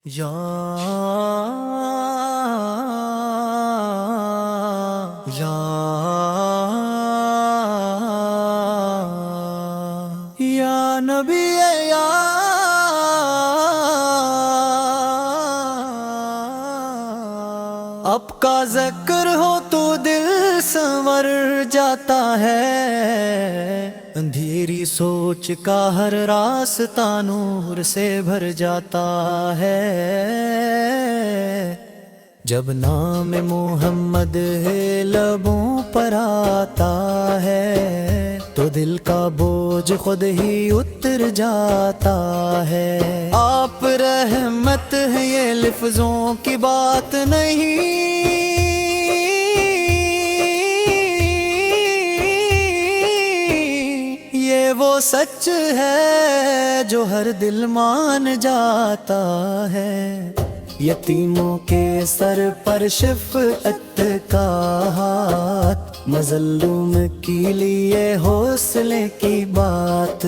یا یا یا نبی یا آپ کا ذکر ہو تو دل سنور جاتا ہے، اندھیری سوچ کا ہر راستہ نور سے بھر جاتا ہے۔ جب نام محمد لبوں پر آتا ہے تو دل کا بوجھ خود ہی اتر جاتا ہے۔ آپ رحمت ہے یہ لفظوں کی بات نہیں، یہ وہ سچ ہے جو ہر دل مان جاتا ہے۔ یتیموں کے سر پر شفقت کا ہاتھ، مظلوم کے لیے حوصلے کی بات۔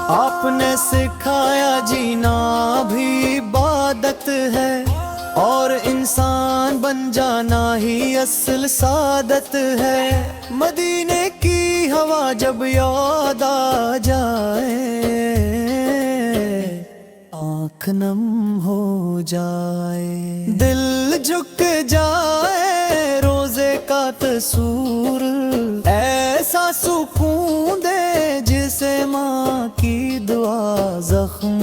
آپ نے سکھایا جینا بھی عبادت ہے، اور انسان بن جانا ہی اصل سعادت ہے۔ مدینے کی ہوا جب یاد آ جائے، آنکھ نم ہو جائے، دل جھک جائے، روزے کا تصور ایسا سکون دے جسے ماں کی دعا زخم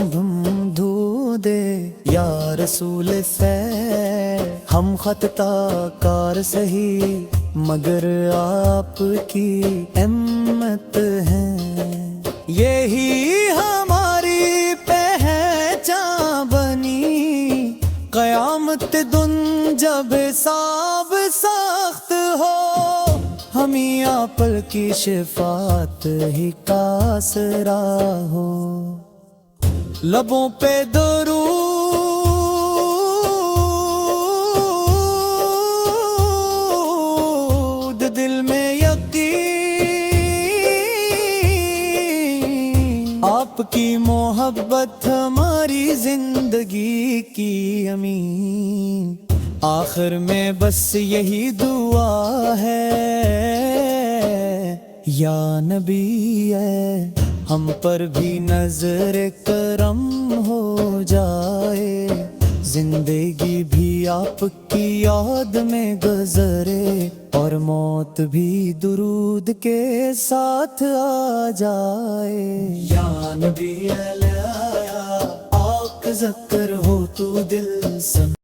دھو دے۔ یا رسول سے ہم خطا کار سہی، مگر آپ کی ہمت ہے، یہی ہماری پہچان بنی۔ قیامت دن جب حساب سخت ہو، ہمیں آپ کی شفاعت ہی کا آسرا ہو۔ لبوں پہ درود، دل میں یقین، آپ کی محبت ہماری زندگی کی امین۔ آخر میں بس یہی دعا ہے، یا نبی ہے ہم پر بھی نظر کرم ہو جائے، زندگی بھی آپ کی یاد میں گزرے، اور موت بھی درود کے ساتھ آ جائے۔ یا نبی علیہ آق ذکر ہو تو دل سن